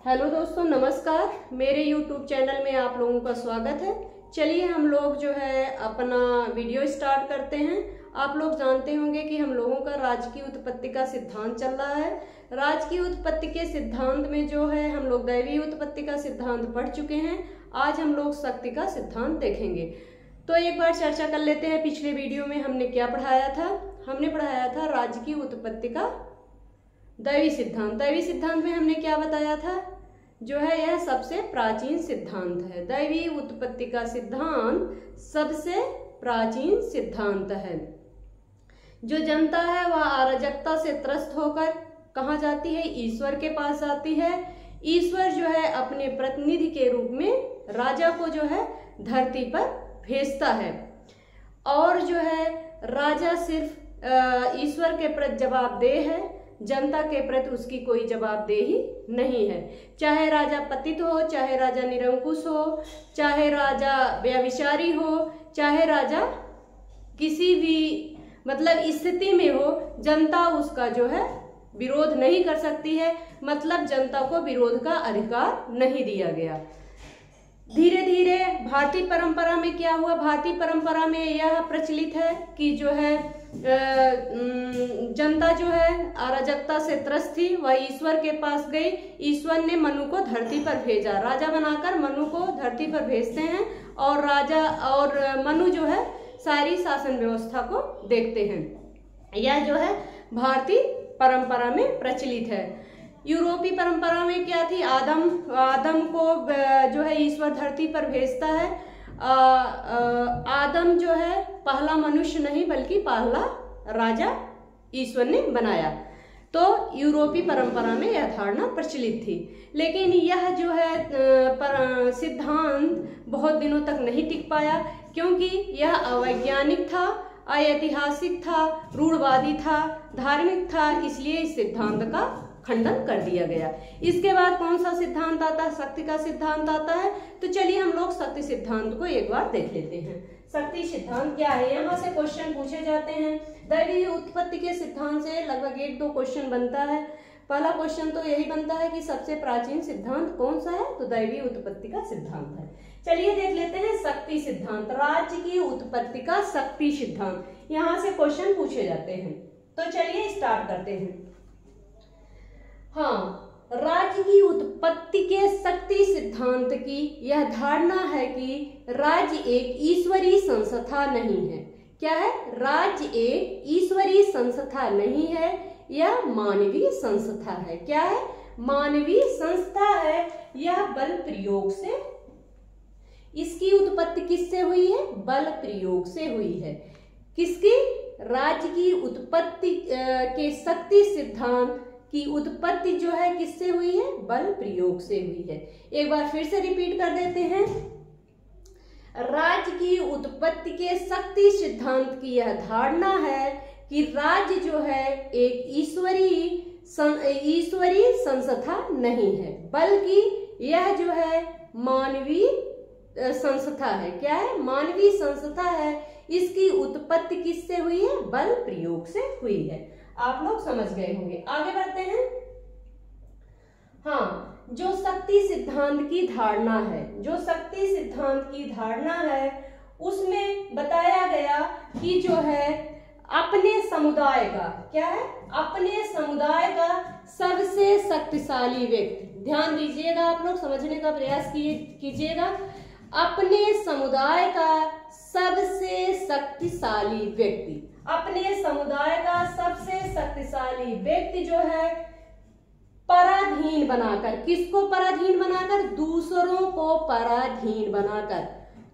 Hello दोस्तों, नमस्कार। मेरे YouTube चैनल में आप लोगों का स्वागत है। चलिए हम लोग जो है अपना वीडियो स्टार्ट करते हैं। आप लोग जानते होंगे कि हम लोगों का राज्य की उत्पत्ति का सिद्धांत चल रहा है। राज्य की उत्पत्ति के सिद्धांत में जो है हम लोग दैवीय उत्पत्ति का सिद्धांत पढ़ चुके हैं। आज हम लोग शक्ति का सिद्धांत देखेंगे। तो एक बार चर्चा कर लेते हैं, पिछले वीडियो में हमने क्या पढ़ाया था। हमने पढ़ाया था राज्य की उत्पत्ति का दैवीय सिद्धांत। दैवीय सिद्धांत में हमने क्या बताया था, जो है यह सबसे प्राचीन सिद्धांत है। दैवीय उत्पत्ति का सिद्धांत सबसे प्राचीन सिद्धांत है। जो जनता है वह अराजकता से त्रस्त होकर कहाँ जाती है, ईश्वर के पास जाती है। ईश्वर जो है अपने प्रतिनिधि के रूप में राजा को जो है धरती पर भेजता है, और जो है राजा सिर्फ ईश्वर के प्रति जवाबदेह है, जनता के प्रति उसकी कोई जवाबदेही नहीं है। चाहे राजा पतित हो, चाहे राजा निरंकुश हो, चाहे राजा व्यभिचारी हो, चाहे राजा किसी भी स्थिति में हो, जनता उसका जो है विरोध नहीं कर सकती है। मतलब जनता को विरोध का अधिकार नहीं दिया गया। धीरे धीरे भारतीय परंपरा में क्या हुआ, भारतीय परंपरा में यह प्रचलित है कि जो है जनता जो है अराजकता से त्रस्त थी, वह ईश्वर के पास गई। ईश्वर ने मनु को धरती पर भेजा, राजा बनाकर मनु को धरती पर भेजते हैं, और राजा और मनु जो है सारी शासन व्यवस्था को देखते हैं। यह जो है भारतीय परंपरा में प्रचलित है। यूरोपीय परंपरा में क्या थी, आदम को जो है ईश्वर धरती पर भेजता है। आदम जो है पहला मनुष्य नहीं बल्कि पहला राजा ईश्वर ने बनाया। तो यूरोपीय परंपरा में यह धारणा प्रचलित थी। लेकिन यह जो है सिद्धांत बहुत दिनों तक नहीं टिक पाया, क्योंकि यह अवैज्ञानिक था, अऐतिहासिक था, रूढ़वादी था, धार्मिक था। इसलिए इस सिद्धांत का खंडन कर दिया गया। इसके बाद कौन सा सिद्धांत आता है, शक्ति का सिद्धांत आता है। तो चलिए हम लोग शक्ति सिद्धांत को एक बार देख लेते हैं। शक्ति सिद्धांत क्या है, यहाँ से क्वेश्चन पूछे जाते हैं। दैवीय उत्पत्ति के सिद्धांत से लगभग 1-2 क्वेश्चन बनता है। पहला क्वेश्चन तो यही बनता है कि सबसे प्राचीन सिद्धांत कौन सा है, तो दैवीय उत्पत्ति का सिद्धांत है। चलिए देख लेते हैं शक्ति सिद्धांत, राज्य की उत्पत्ति का शक्ति सिद्धांत। यहाँ से क्वेश्चन पूछे जाते हैं। तो चलिए स्टार्ट करते हैं। हाँ, राज्य की उत्पत्ति के शक्ति सिद्धांत की यह धारणा है कि राज्य एक ईश्वरीय संस्था नहीं है। क्या है, राज्य एक ईश्वरीय संस्था नहीं है, यह मानवीय संस्था है। क्या है, मानवीय संस्था है। यह बल प्रयोग से, इसकी उत्पत्ति किससे हुई है, बल प्रयोग से हुई है। किसकी, राज्य की उत्पत्ति के शक्ति सिद्धांत की उत्पत्ति जो है किससे हुई है, बल प्रयोग से हुई है। एक बार फिर से रिपीट कर देते हैं। राज्य की उत्पत्ति के शक्ति सिद्धांत की यह धारणा है कि राज्य जो है एक ईश्वरीय संस्था नहीं है, बल्कि यह जो है मानवीय संस्था है। क्या है, मानवीय संस्था है। इसकी उत्पत्ति किससे हुई है, बल प्रयोग से हुई है। आप लोग समझ गए होंगे। आगे बढ़ते हैं। हाँ, जो शक्ति सिद्धांत की धारणा है, जो शक्ति सिद्धांत की धारणा है, उसमें बताया गया कि जो है अपने समुदाय का, क्या है, अपने समुदाय का सबसे शक्तिशाली व्यक्ति, ध्यान दीजिएगा, आप लोग समझने का प्रयास कीजिएगा। अपने समुदाय का सबसे शक्तिशाली व्यक्ति, अपने समुदाय का सबसे शक्तिशाली व्यक्ति जो है पराधीन बनाकर, किसको पराधीन बनाकर, दूसरों को पराधीन बनाकर,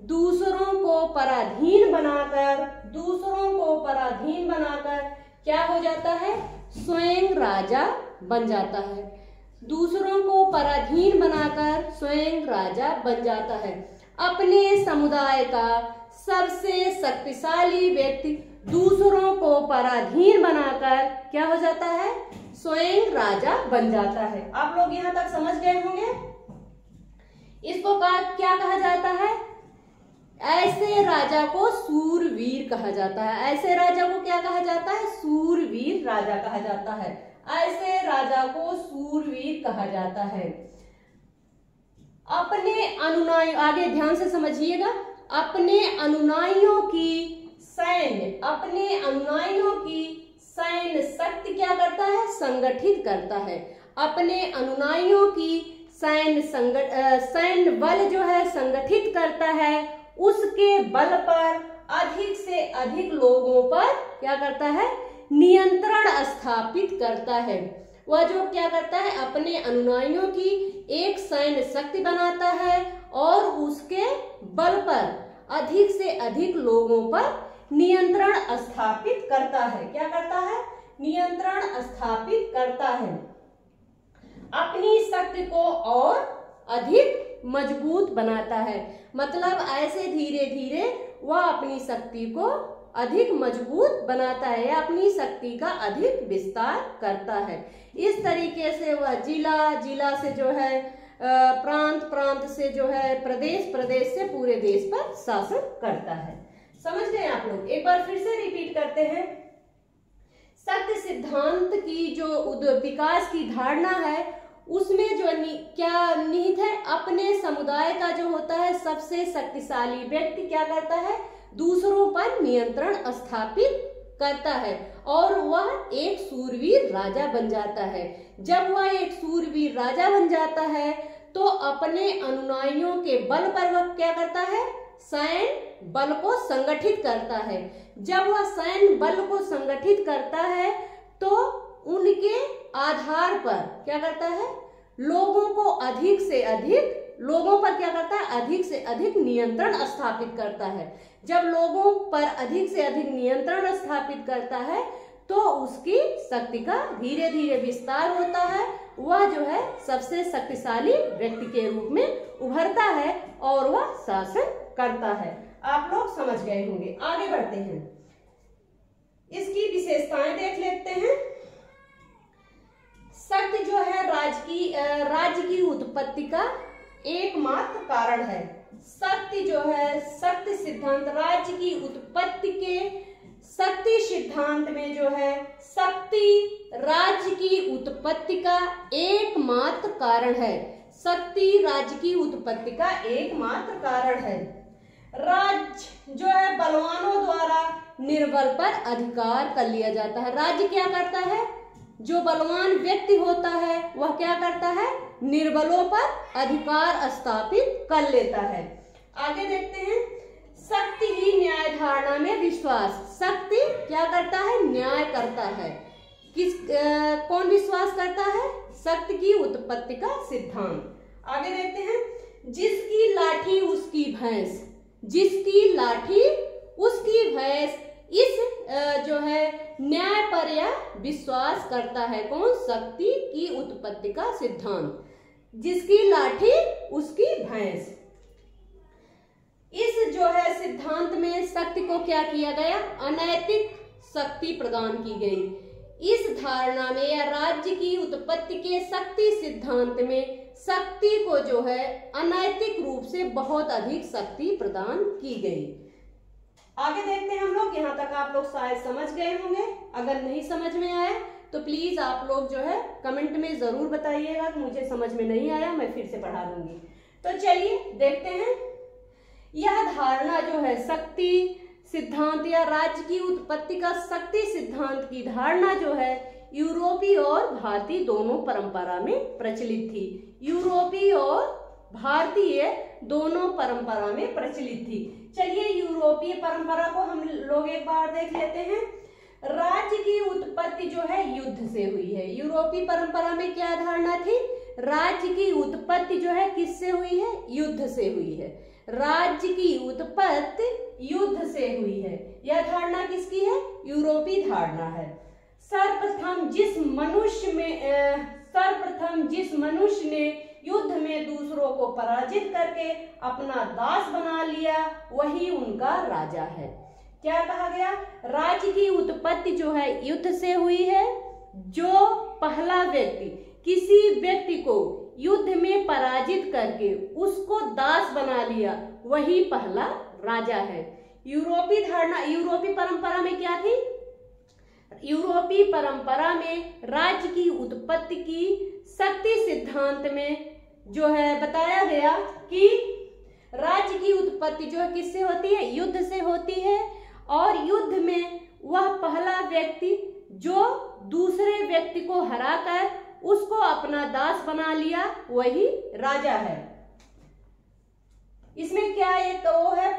दूसरों को पराधीन बनाकर, दूसरों को पराधीन बनाकर क्या हो जाता है, स्वयं राजा बन जाता है। दूसरों को पराधीन बनाकर स्वयं राजा बन जाता है। अपने समुदाय का सबसे शक्तिशाली व्यक्ति दूसरों को पराधीन बनाकर क्या हो जाता है, स्वयं राजा बन जाता है। आप लोग यहाँ तक समझ गए होंगे। इसको क्या कहा जाता है, ऐसे राजा को सूरवीर कहा जाता है। ऐसे राजा को क्या कहा जाता है, सूरवीर राजा कहा जाता है। ऐसे राजा को सूरवीर कहा जाता है। अपने अनुयायी, आगे ध्यान से समझिएगा, अपने अनुयायियों की सैन्य, अपने अनुयायियों की सैन्य शक्ति क्या करता है, संगठित करता है। अपने अनुयायियों की सैन्य बल जो है संगठित करता है, उसके बल पर अधिक से अधिक लोगों पर क्या करता है, नियंत्रण स्थापित करता है। वह जो क्या करता है, अपने अनुयायियों की एक सैन्य शक्ति बनाता है और उसके बल पर अधिक से अधिक लोगों पर नियंत्रण स्थापित करता है। क्या करता है, नियंत्रण स्थापित करता है। अपनी शक्ति को और अधिक मजबूत बनाता है। मतलब ऐसे धीरे धीरे वह अपनी शक्ति को अधिक मजबूत बनाता है या अपनी शक्ति का अधिक विस्तार करता है। इस तरीके से वह जिला जिला से जो है, प्रांत प्रांत से जो है, प्रदेश प्रदेश से पूरे देश पर शासन करता है। समझ गए आप लोग? एक बार फिर से रिपीट करते हैं। शक्ति सिद्धांत की जो विकास की धारणा है, उसमें जो क्या निहित है, अपने समुदाय का जो होता है सबसे शक्तिशाली व्यक्ति क्या करता है, दूसरों पर नियंत्रण स्थापित करता है और वह एक सूरवीर राजा बन जाता है। जब वह एक सूरवीर राजा बन जाता है तो अपने अनुयायियों के बल पर वह क्या करता है, सैन्य बल को संगठित करता है। जब वह सैन्य बल को संगठित करता है तो उनके आधार पर क्या करता है, लोगों को अधिक से अधिक, लोगों पर क्या करता है, अधिक से अधिक नियंत्रण स्थापित करता है। जब लोगों पर अधिक से अधिक नियंत्रण स्थापित करता है तो उसकी शक्ति का धीरे धीरे विस्तार होता है। वह जो है सबसे शक्तिशाली व्यक्ति के रूप में उभरता है और वह शासन करता है। आप लोग समझ गए होंगे। आगे बढ़ते हैं, इसकी विशेषताएं देख लेते हैं। शक्ति जो है राज्य की उत्पत्ति का एकमात्र कारण है। शक्ति जो है, शक्ति सिद्धांत राज्य की उत्पत्ति के शक्ति सिद्धांत में जो है, शक्ति राज्य की उत्पत्ति का एकमात्र कारण है। शक्ति राज्य की उत्पत्ति का एकमात्र कारण है। राज्य जो है बलवानों द्वारा निर्बल पर अधिकार कर लिया जाता है। राज्य क्या करता है, जो बलवान व्यक्ति होता है वह क्या करता है, निर्बलों पर अधिकार स्थापित कर लेता है। आगे देखते हैं, शक्ति ही न्याय धारणा में विश्वास। शक्ति क्या करता है, न्याय करता है। कौन विश्वास करता है, शक्ति की उत्पत्ति का सिद्धांत। आगे देखते हैं, जिसकी लाठी उसकी भैंस, जिसकी लाठी उसकी भैंस, इस जो है न्याय पर यह विश्वास करता है। कौन, शक्ति की उत्पत्ति का सिद्धांत। जिसकी लाठी उसकी भैंस, इस जो है सिद्धांत में शक्ति को क्या किया गया, अनैतिक शक्ति प्रदान की गई। इस धारणा में या राज्य की उत्पत्ति के शक्ति सिद्धांत में शक्ति को जो है अनैतिक रूप से बहुत अधिक शक्ति प्रदान की गई। आगे देखते हैं हम लोग। यहाँ तक आप लोग शायद समझ गए होंगे। अगर नहीं समझ में आया तो प्लीज आप लोग जो है कमेंट में जरूर बताइएगा कि मुझे समझ में नहीं आया, मैं फिर से पढ़ा दूंगी। तो चलिए देखते हैं। यह धारणा जो है शक्ति सिद्धांत या राज्य की उत्पत्ति का शक्ति सिद्धांत की धारणा जो है यूरोपीय और भारतीय दोनों परंपरा में प्रचलित थी। यूरोपीय और भारतीय दोनों परंपरा में प्रचलित थी। चलिए यूरोपीय परंपरा को हम लोग एक बार देख लेते हैं। राज्य की उत्पत्ति जो है युद्ध से हुई है। यूरोपीय परंपरा में क्या धारणा थी, राज्य की उत्पत्ति जो है किससे हुई है, युद्ध से हुई है। राज्य की उत्पत्ति युद्ध से हुई है। यह धारणा किसकी है, यूरोपीय धारणा है। सर्वप्रथम जिस मनुष्य ने युद्ध में दूसरों को पराजित करके अपना दास बना लिया वही उनका राजा है। क्या कहा गया, राज्य की उत्पत्ति जो है युद्ध से हुई है। जो पहला व्यक्ति किसी व्यक्ति को युद्ध में पराजित करके उसको दास बना लिया वही पहला राजा है। यूरोपीय धारणा, यूरोपीय परंपरा में क्या थी, यूरोपीय परंपरा में राज्य की उत्पत्ति की शक्ति सिद्धांत में जो है बताया गया कि राज्य की उत्पत्ति जो है किससे होती है, युद्ध से होती है, और युद्ध में वह पहला व्यक्ति जो दूसरे व्यक्ति को हराकर उसको अपना दास बना लिया वही राजा है। इसमें क्या एक वो है,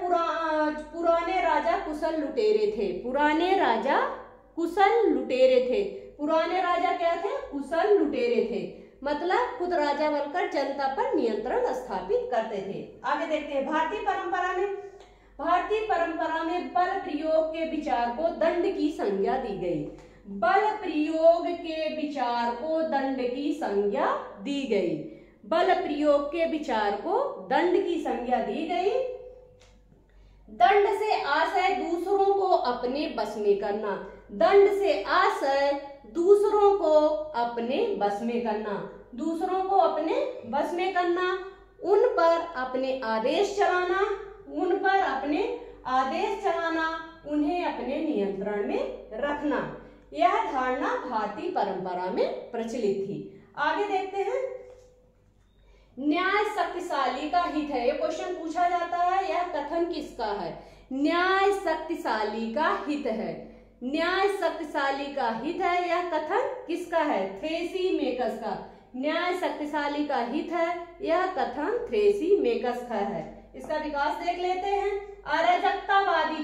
पुराने राजा कुशल लुटेरे थे। पुराने राजा कुशल लुटेरे थे। पुराने राजा क्या थे, कुशल लुटेरे थे, मतलब खुद राजा बनकर जनता पर नियंत्रण स्थापित करते थे। आगे देखते हैं, भारतीय परंपरा में बल प्रयोग के विचार को दंड की संज्ञा दी गई। बल प्रयोग के विचार को दंड की संज्ञा दी गई। बल प्रयोग के विचार को दंड की संज्ञा दी गई। दंड से आशय दूसरों को अपने बस में करना। दंड से आशय दूसरों को अपने बस में करना। दूसरों को अपने बस में करना, उन पर अपने आदेश चलाना, उन्हें अपने नियंत्रण में रखना। यह धारणा भारतीय परंपरा में प्रचलित थी। आगे देखते हैं, न्याय शक्तिशाली का हित है। ये क्वेश्चन पूछा जाता है, यह कथन किसका है? न्याय शक्तिशाली का हित है। न्याय शक्तिशाली का हित है, यह कथन किसका है? थ्रेसीमेकस का। न्याय शक्तिशाली का हित है, यह कथन थ्रेसीमेकस का है। इसका विकास देख लेते हैं। अराजकतावादी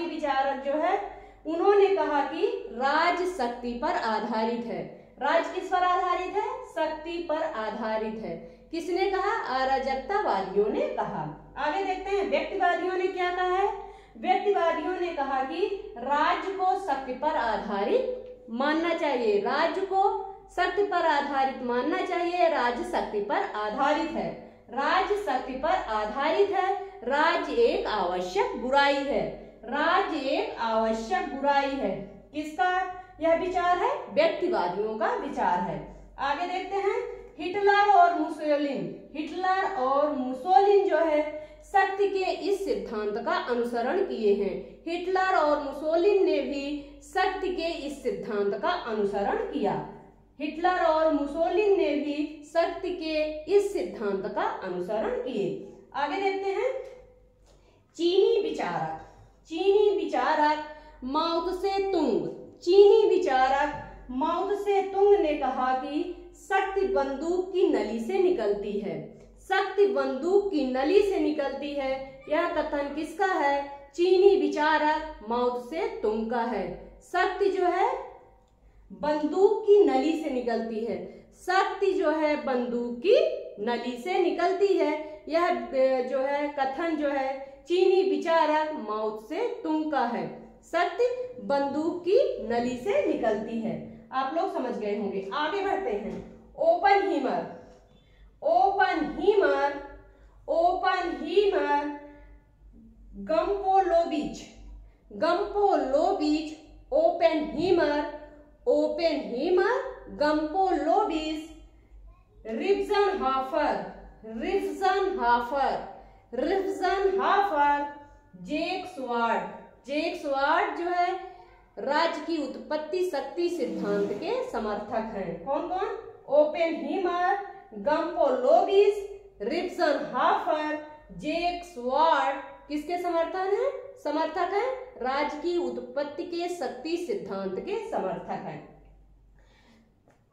विचारक जो है, उन्होंने कहा कि राज शक्ति पर आधारित है। राज किस पर आधारित है? शक्ति पर आधारित है। किसने कहा? अराजकतावादियों ने कहा। आगे देखते हैं, व्यक्तिवादियों ने क्या कहा है? व्यक्तिवादियों ने कहा कि राज्य को शक्ति पर आधारित मानना चाहिए। राज्य को शक्ति पर आधारित मानना चाहिए। राज्य शक्ति पर आधारित है। राज्य शक्ति पर आधारित है। राज्य एक आवश्यक बुराई है। राज्य एक आवश्यक बुराई है। किसका यह विचार है? व्यक्तिवादियों का विचार है। आगे देखते हैं, हिटलर और मुसोलिन जो है शक्ति के इस सिद्धांत का अनुसरण किए हैं। हिटलर और मुसोलिन ने भी शक्ति के इस सिद्धांत का अनुसरण किया। हिटलर और मुसोलिन ने भी शक्ति के इस सिद्धांत का अनुसरण किए। आगे देखते हैं, चीनी विचारक माओ त्से तुंग ने कहा कि शक्ति बंदूक की नली से निकलती है। शक्ति बंदूक की नली से निकलती है। यह कथन किसका है? चीनी विचारक माओ त्से तुंग का है। शक्ति जो है बंदूक की नली से निकलती है। शक्ति जो है बंदूक की नली से निकलती है। यह जो है कथन जो है चीनी विचारक माओ त्से तुंग का है। शक्ति बंदूक की नली से निकलती है। आप लोग समझ गए होंगे। आगे बढ़ते हैं, ओपनहीमर गम्पोलोविच गम्पोलोविच रिफ्जनहाफर जैक स्वार्ड जो है राज्य की उत्पत्ति शक्ति सिद्धांत के समर्थक हैं। कौन कौन? ओपेनहीमर, गम्पोलोविच, रिफ्जनहाफर, जैक स्वार्ड किसके समर्थक हैं? राज्य की उत्पत्ति के शक्ति सिद्धांत के समर्थक हैं।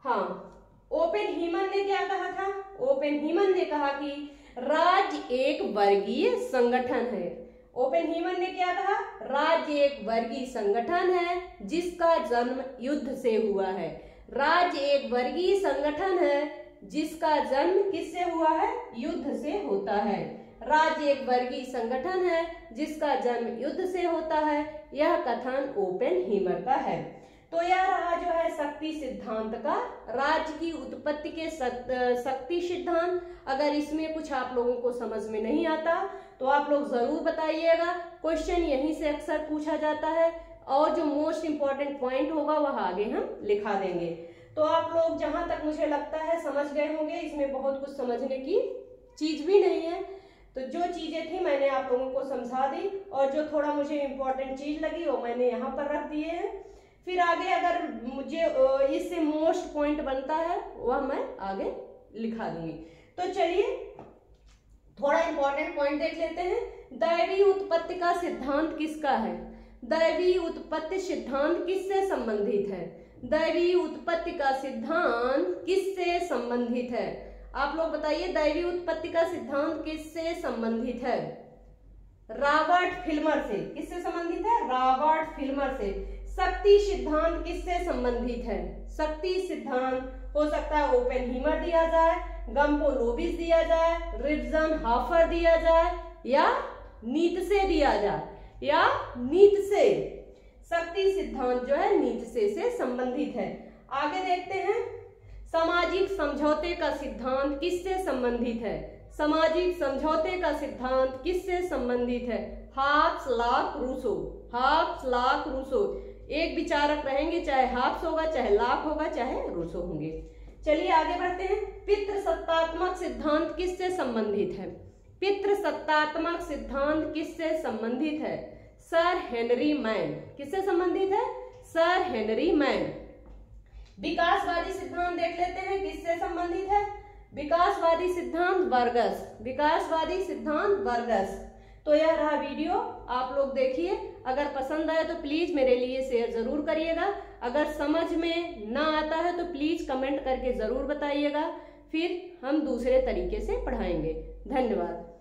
हाँ, ओपेनहीमर ने क्या कहा था? ओपेनहीमर ने कहा कि राज्य एक वर्गीय संगठन है। ओपेनहीमर ने क्या कहा? राज्य एक वर्गीय संगठन है जिसका जन्म युद्ध से हुआ है। राज्य एक वर्गीय संगठन है जिसका जन्म किससे हुआ है? युद्ध से होता है। राज्य एक वर्गीय संगठन है जिसका जन्म युद्ध से होता है। यह कथन ओपेनहीमर का है। तो यह रहा जो है शक्ति सिद्धांत का, राज्य की उत्पत्ति के शक्ति सिद्धांत। अगर इसमें कुछ आप लोगों को समझ में नहीं आता तो आप लोग जरूर बताइएगा। क्वेश्चन यहीं से अक्सर पूछा जाता है और जो मोस्ट इम्पोर्टेंट पॉइंट होगा वह आगे हम लिखा देंगे। तो आप लोग जहां तक मुझे लगता है समझ गए होंगे। इसमें बहुत कुछ समझने की चीज भी नहीं है। तो जो चीजें थी मैंने आप लोगों को समझा दी और जो थोड़ा मुझे इम्पोर्टेंट चीज लगी वो मैंने यहाँ पर रख दिए हैं। फिर आगे अगर मुझे इससे मोस्ट पॉइंट बनता है वह मैं आगे लिखा दूंगी। तो चलिए थोड़ा इंपॉर्टेंट पॉइंट देख लेते हैं। दैवीय उत्पत्ति का सिद्धांत किसका है? दैवीय उत्पत्ति सिद्धांत किससे संबंधित है? दैवीय उत्पत्ति का सिद्धांत किससे संबंधित है? आप लोग बताइए, दैवीय उत्पत्ति का सिद्धांत किससे संबंधित है? रॉबर्ट फिल्मर से। किससे संबंधित है? रॉबर्ट फिल्मर से। शक्ति सिद्धांत किससे संबंधित है? शक्ति सिद्धांत हो सकता है ओपेनहीमर दिया जाए, गम्पोलोविच दिया जाए, रिबजनहॉफर दिया जाए, या नीत्शे दिया जाए, या नीत्शे। शक्ति सिद्धांत जो है नीत्शे से संबंधित है। आगे देखते हैं, सामाजिक समझौते का सिद्धांत किससे संबंधित है? सामाजिक समझौते का सिद्धांत किससे संबंधित है? Hobbes, Locke, Rousseau. Hobbes, Locke, Rousseau. एक विचारक रहेंगे, चाहे हाब्स होगा, चाहे लॉक होगा, चाहे रूसो होंगे। चलिए आगे बढ़ते हैं। पितृसत्तात्मक सिद्धांत किससे संबंधित है? पितृसत्तात्मक सिद्धांत किससे संबंधित है? Sir Henry man. किससे संबंधित है? Sir Henry man. विकासवादी सिद्धांत देख लेते हैं, किससे संबंधित है? विकासवादी सिद्धांत बर्गस। विकासवादी सिद्धांत बर्गस। तो यह रहा वीडियो, आप लोग देखिए। अगर पसंद आए तो प्लीज मेरे लिए शेयर जरूर करिएगा। अगर समझ में ना आता है तो प्लीज कमेंट करके जरूर बताइएगा, फिर हम दूसरे तरीके से पढ़ाएंगे। धन्यवाद।